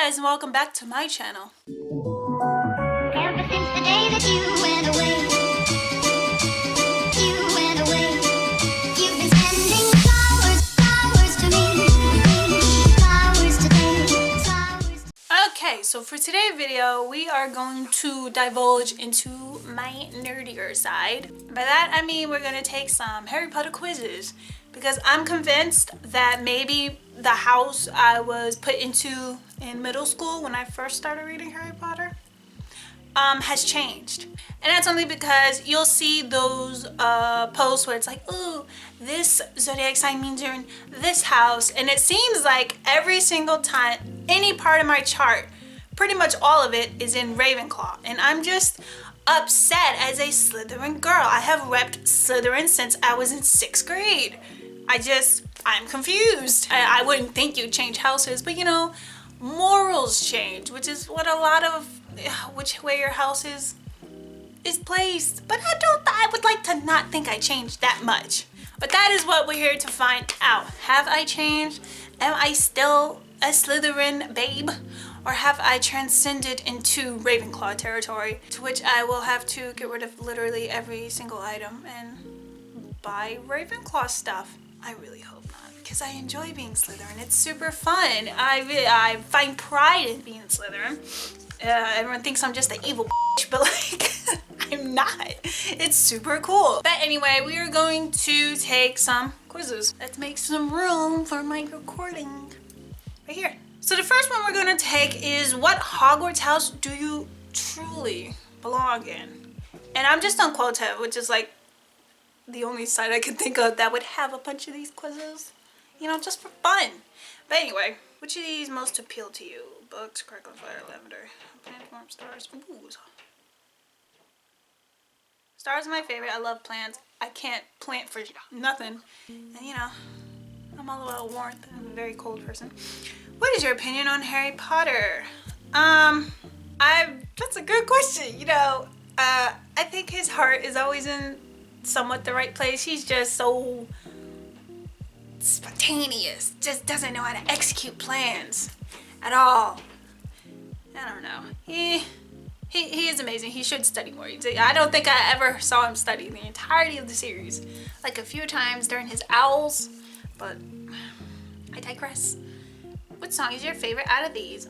guys, and welcome back to my channel. Ever since the day that you went away, you've been sending flowers to me, flowers today, flowers. Okay, so for today's video, we are going to divulge into my nerdier side. By that, I mean we're gonna take some Harry Potter quizzes because I'm convinced that maybe the house I was put into in middle school when I first started reading Harry Potter has changed. And that's only because you'll see those posts where it's like, ooh, this zodiac sign means you're in this house. And it seems like every single time, any part of my chart, pretty much all of it is in Ravenclaw. And I'm just upset as a Slytherin girl. I have repped Slytherin since I was in 6th grade. I'm confused. I wouldn't think you'd change houses, but you know, morals change, which is what a lot of which way your house is placed. But I would like to not think I changed that much. But that is what we're here to find out. Have I changed? Am I still a Slytherin babe? Or have I transcended into Ravenclaw territory, to which I will have to get rid of literally every single item and buy Ravenclaw stuff? I really hope not, because I enjoy being Slytherin. It's super fun. I find pride in being Slytherin. Everyone thinks I'm just an evil bitch, but like, I'm not. It's super cool. But anyway, we are going to take some quizzes. Let's make some room for my recording. Right here. So the first one we're gonna take is, what Hogwarts house do you truly belong in? And I'm just on Quoted, which is like the only site I can think of that would have a bunch of these quizzes, you know, just for fun. But anyway, which of these most appeal to you? Books, crackle, fire, lavender, plants, warm stars. Ooh. Stars are my favorite. I love plants. I can't plant for nothing. And you know, I'm all about warmth. I'm a very cold person. What is your opinion on Harry Potter? That's a good question. You know, I think his heart is always in somewhat the right place. He's just so spontaneous, just doesn't know how to execute plans at all. I don't know. He is amazing. He should study more. I don't think I ever saw him study the entirety of the series. Like a few times during his owls, but I digress. What song is your favorite out of these?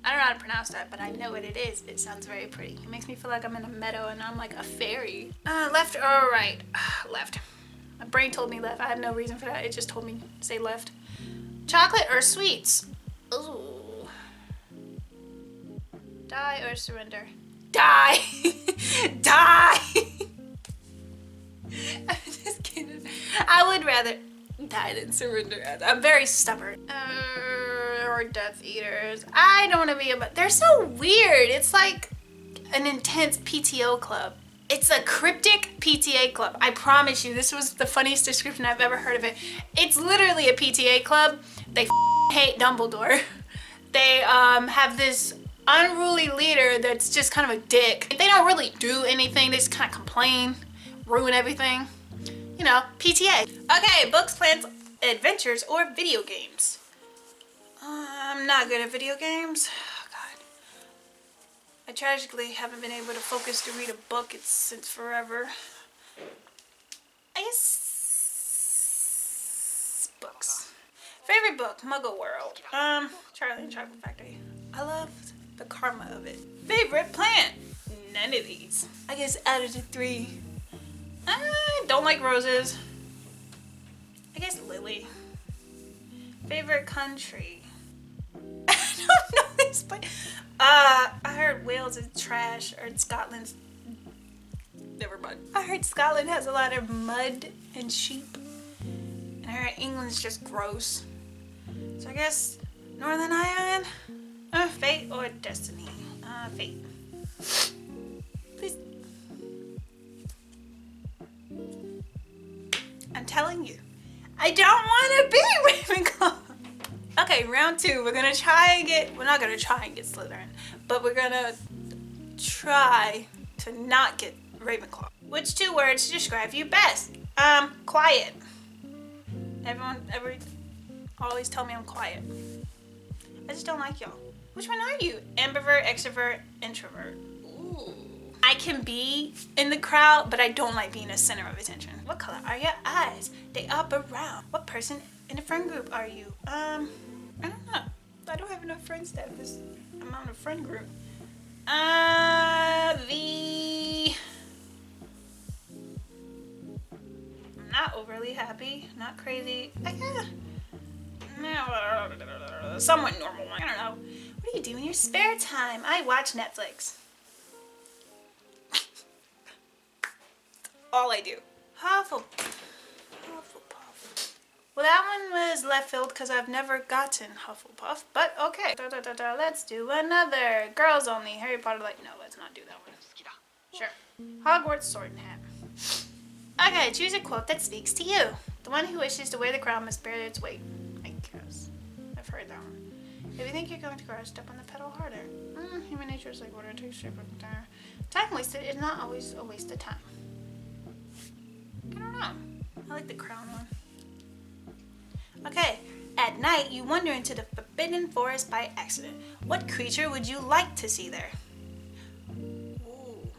I don't know how to pronounce that, but I know what it is. It sounds very pretty. It makes me feel like I'm in a meadow and I'm like a fairy. Left or right? Left. My brain told me left. I have no reason for that. It just told me to say left. Chocolate or sweets? Ooh. Die or surrender? Die! Die! I'm just kidding. I would rather die than surrender. I'm very stubborn. Or Death Eaters. I don't want to be about. They're so weird. It's like an intense PTO club. It's a cryptic PTA club. I promise you, this was the funniest description I've ever heard of it. It's literally a PTA club. They hate Dumbledore. They have this unruly leader that's just kind of a dick. They don't really do anything. They just kind of complain, ruin everything. You know, PTA. Okay, books, plants, adventures, or video games. I'm not good at video games. Oh, God. I tragically haven't been able to focus to read a book since forever. I guess books. Favorite book, Muggle World. Charlie and Chocolate Factory. I love the karma of it. Favorite plant? None of these. I guess out of the 3. I don't like roses. I guess lily. Favorite country? I don't know this, but I heard Wales is trash, or Scotland's. Never mind. I heard Scotland has a lot of mud and sheep, and I heard England's just gross. So I guess Northern Ireland. Fate or destiny? Fate. Please. I'm telling you, I don't want to be Ravenclaw. Okay, round 2. We're gonna try and get. We're not gonna try and get Slytherin, but we're gonna try to not get Ravenclaw. Which 2 words describe you best? Quiet. Everyone always tell me I'm quiet. I just don't like y'all. Which one are you? Ambivert, extrovert, introvert. Ooh. I can be in the crowd, but I don't like being a center of attention. What color are your eyes? They are brown. What person in the friend group are you? I don't know. I don't have enough friends to have this amount of friend group. I'm not overly happy, not crazy. Somewhat normal one. I don't know. What do you do in your spare time? I watch Netflix. All I do. Hufflepuff. Well, that one was left field because I've never gotten Hufflepuff, but okay. Let's do another. Girls only. Harry Potter, like, no, let's not do that one. Sure. Hogwarts sword and hat. Okay, choose a quote that speaks to you. The one who wishes to wear the crown must bear its weight. I guess. I've heard that one. If you think you're going to crash, step on the pedal harder. Human nature is like water, takes shape of time. Time wasted is not always a waste of time. I don't know. I like the crown one. Okay. At night, you wander into the forbidden forest by accident. What creature would you like to see there? Ooh.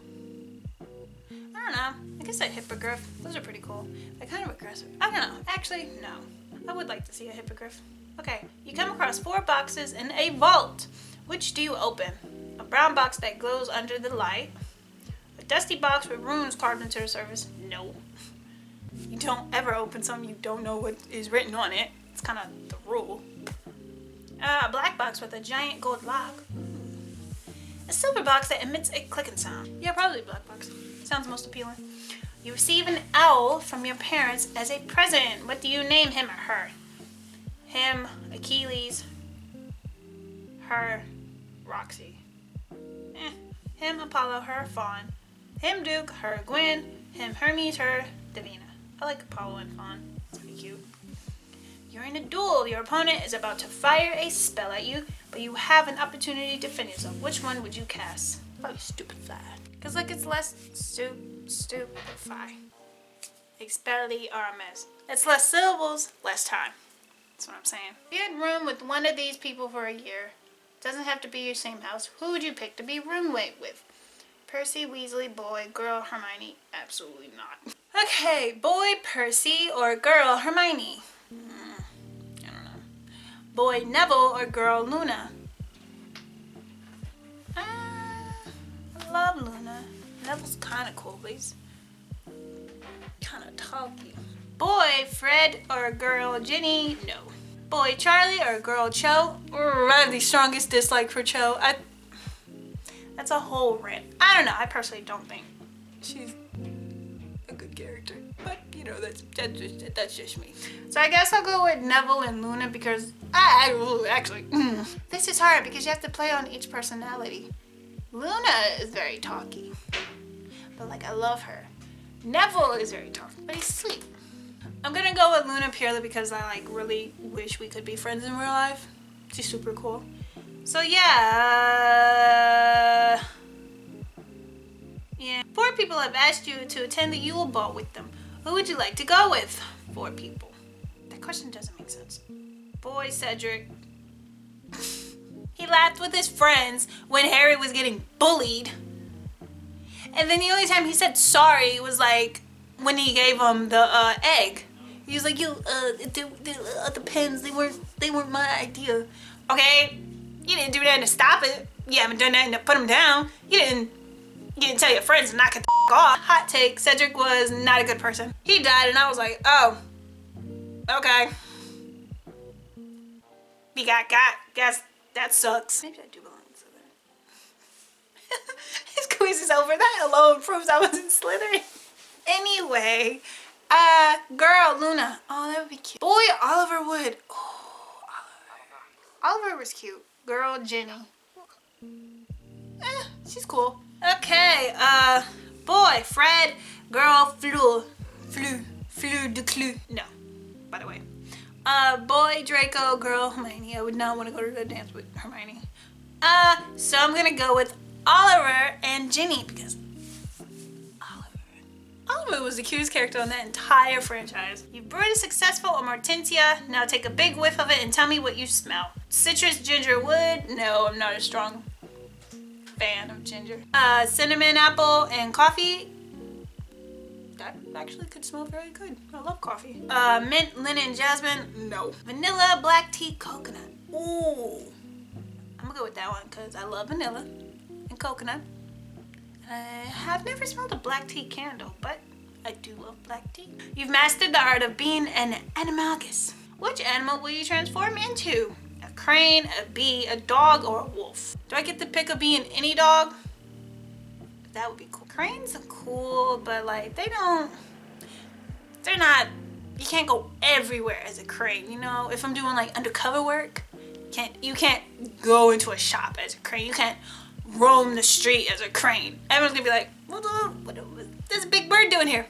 I don't know. I guess a hippogriff. Those are pretty cool. They're kind of aggressive. I don't know. Actually, no. I would like to see a hippogriff. Okay. You come across 4 boxes in a vault. Which do you open? A brown box that glows under the light. A dusty box with runes carved into the surface. No. You don't ever open something you don't know what is written on it. It's kind of the rule. A black box with a giant gold lock. A silver box that emits a clicking sound. Yeah, probably a black box. Sounds most appealing. You receive an owl from your parents as a present. What do you name him or her? Him, Achilles. Her, Roxy. Him, Apollo. Her, Fawn. Him, Duke. Her, Gwen. Him, Hermes. Her, Davina. I like Apollo and Fawn. It's pretty cute. You're in a duel. Your opponent is about to fire a spell at you, but you have an opportunity to defend yourself. Which one would you cast? Probably Stupefy. Because like it's less stupefy. Expelliarmus. It's less syllables, less time. That's what I'm saying. If you had room with one of these people for a year, doesn't have to be your same house, who would you pick to be roommate with? Percy, Weasley, boy, girl, Hermione? Absolutely not. Okay, boy, Percy, or girl, Hermione? I don't know. Boy, Neville, or girl, Luna? I love Luna. Neville's kind of cool, but he's kind of talky. Boy, Fred, or girl, Ginny? No. Boy, Charlie, or girl, Cho? I have the strongest dislike for Cho. That's a whole rant. I don't know. I personally don't think she's a good character. But, you know, that's just me. So I guess I'll go with Neville and Luna because this is hard because you have to play on each personality. Luna is very talky. But, like, I love her. Neville is very talky, but he's sweet. I'm gonna go with Luna purely because I, like, really wish we could be friends in real life. She's super cool. So yeah, 4 people have asked you to attend the Yule Ball with them. Who would you like to go with? 4 people. That question doesn't make sense. Boy, Cedric. He laughed with his friends when Harry was getting bullied. And then the only time he said sorry was like when he gave him the egg. He was like, the pens, they weren't my idea. Okay? You didn't do that to stop it. You haven't done nothing to put him down. You didn't tell your friends to knock it the off. Hot take, Cedric was not a good person. He died and I was like, oh, okay. He got, guess that sucks. Maybe I do belong in Slytherin. His quiz is over. That alone proves I was in Slytherin. Anyway, girl, Luna. Oh, that would be cute. Boy, Oliver Wood. Oh, Oliver was cute. Girl, Jenny. She's cool. Okay, boy, Fred. Girl, Fleur de Clou. No, by the way. Boy, Draco. Girl, Hermione. I would not want to go to the dance with Hermione. So I'm gonna go with Oliver and Ginny because Oliver was the cutest character on that entire franchise. You brewed a successful Hortensia. Now take a big whiff of it and tell me what you smell. Citrus, ginger, wood. No, I'm not a strong fan of ginger. Cinnamon, apple, and coffee. That actually could smell very good. I love coffee. Mint, linen, jasmine. No. Vanilla, black tea, coconut. Ooh. I'm gonna go with that one because I love vanilla and coconut. I have never smelled a black tea candle, but I do love black tea. You've mastered the art of being an animagus. Which animal will you transform into? A crane, a bee, a dog, or a wolf? Do I get to pick a bee in any dog? That would be cool. Cranes are cool, but like they're not, you can't go everywhere as a crane, you know? If I'm doing like undercover work, you can't go into a shop as a crane. You can't roam the street as a crane. Everyone's gonna be like, what this big bird doing here?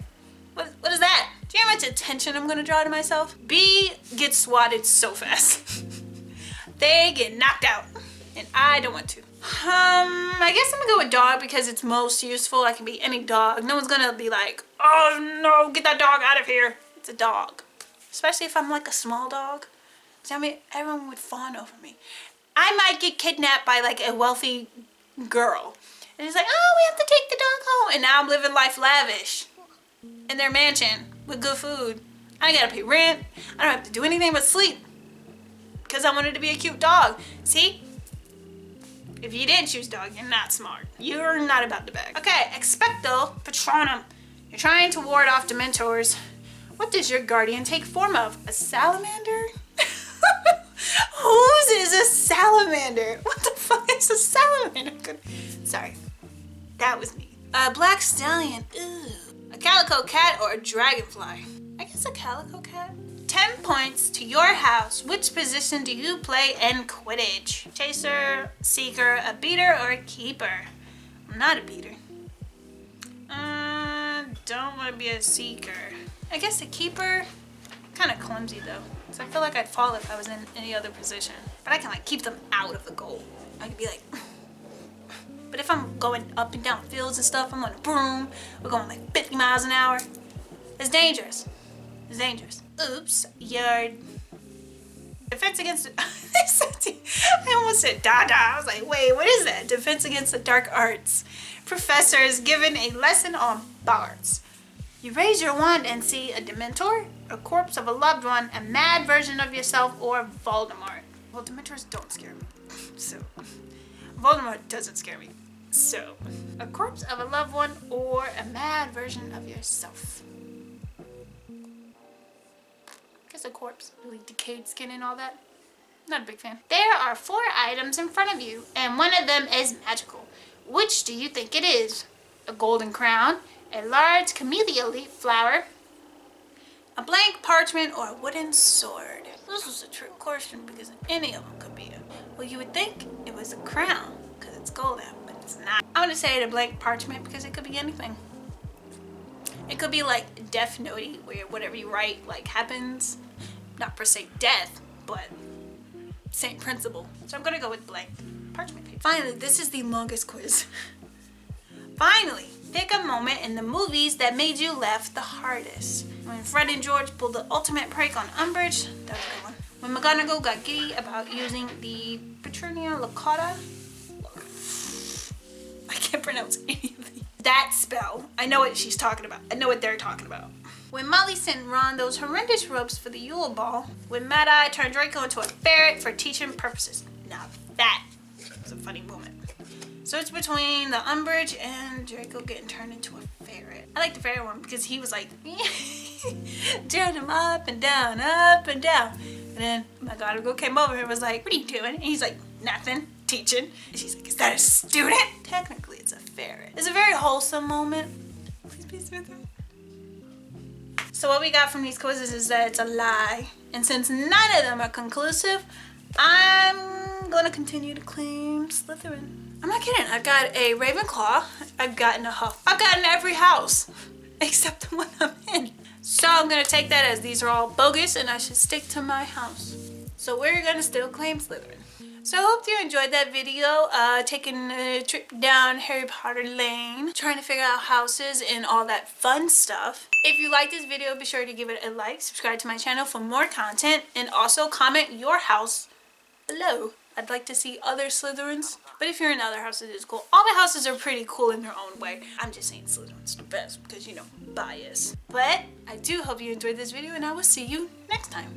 What is that? Do you know how much attention I'm gonna draw to myself? Bee gets swatted so fast. They get knocked out, and I don't want to. I guess I'm gonna go with dog because it's most useful. I can be any dog. No one's gonna be like, oh no, get that dog out of here. It's a dog. Especially if I'm like a small dog. I mean, everyone would fawn over me. I might get kidnapped by like a wealthy girl. And it's like, oh, we have to take the dog home. And now I'm living life lavish in their mansion with good food. I ain't gotta pay rent. I don't have to do anything but sleep. Because I wanted to be a cute dog. See? If you didn't choose dog, you're not smart. You're not about the bag. Okay, expecto patronum. You're trying to ward off dementors. What does your guardian take form of? A salamander? Whose is a salamander? What the fuck is a salamander? Sorry, that was me. A black stallion. Ew. A calico cat or a dragonfly? I guess a calico cat. 10 points to your house. Which position do you play in Quidditch? Chaser, seeker, a beater, or a keeper? I'm not a beater. Don't want to be a seeker. I guess a keeper. Kind of clumsy though. So I feel like I'd fall if I was in any other position. But I can like keep them out of the goal. I could be like, but if I'm going up and down fields and stuff, I'm on a broom. We're going like 50 miles an hour. It's dangerous. It's dangerous. Oops, yard. Defense against, I almost said dada. I was like, wait, what is that? Defense against the dark arts. Professor is given a lesson on bards. You raise your wand and see a Dementor, a corpse of a loved one, a mad version of yourself, or Voldemort. Well, Dementors don't scare me. So, Voldemort doesn't scare me. So, a corpse of a loved one or a mad version of yourself. I guess a corpse, really decayed skin and all that. Not a big fan. There are 4 items in front of you, and one of them is magical. Which do you think it is? A golden crown, a large camellia leaf flower, a blank parchment, or a wooden sword? This was a trick question because any of them could be it. Well, you would think it was a crown because it's golden, but it's not. I'm gonna say the blank parchment because it could be anything. It could be like Death Note, where whatever you write like happens. Not per se death, but same principle. So I'm gonna go with blank parchment paper. Finally, this is the longest quiz. Finally, pick a moment in the movies that made you laugh the hardest. When Fred and George pulled the ultimate prank on Umbridge, that was a good one. When McGonagall got giddy about using the Petunia Lacata. I can't pronounce any of these. That spell. I know what she's talking about. I know what they're talking about. When Molly sent Ron those horrendous ropes for the Yule Ball. When Mad Eye turned Draco into a ferret for teaching purposes. Now that was a funny moment. So it's between the Umbridge and Draco getting turned into a ferret. I like the ferret one because he was like, turn him up and down, up and down. And then McGonagall came over and was like, what are you doing? And he's like, nothing, teaching. And she's like, is that a student? Technically, it's a ferret. It's a very wholesome moment. Please be with him. So what we got from these quizzes is that it's a lie. And since none of them are conclusive, I'm gonna continue to claim Slytherin. I'm not kidding. I've got a Ravenclaw. I've gotten a Huff. I've gotten every house except the one I'm in. So I'm gonna take that as these are all bogus and I should stick to my house. So we're gonna still claim Slytherin. So I hope you enjoyed that video, taking a trip down Harry Potter lane, trying to figure out houses and all that fun stuff. If you like this video, be sure to give it a like, subscribe to my channel for more content, and also comment your house below. I'd like to see other Slytherins, but if you're in other houses, it's cool. All the houses are pretty cool in their own way. I'm just saying Slytherin's the best because, you know, bias. But I do hope you enjoyed this video, and I will see you next time.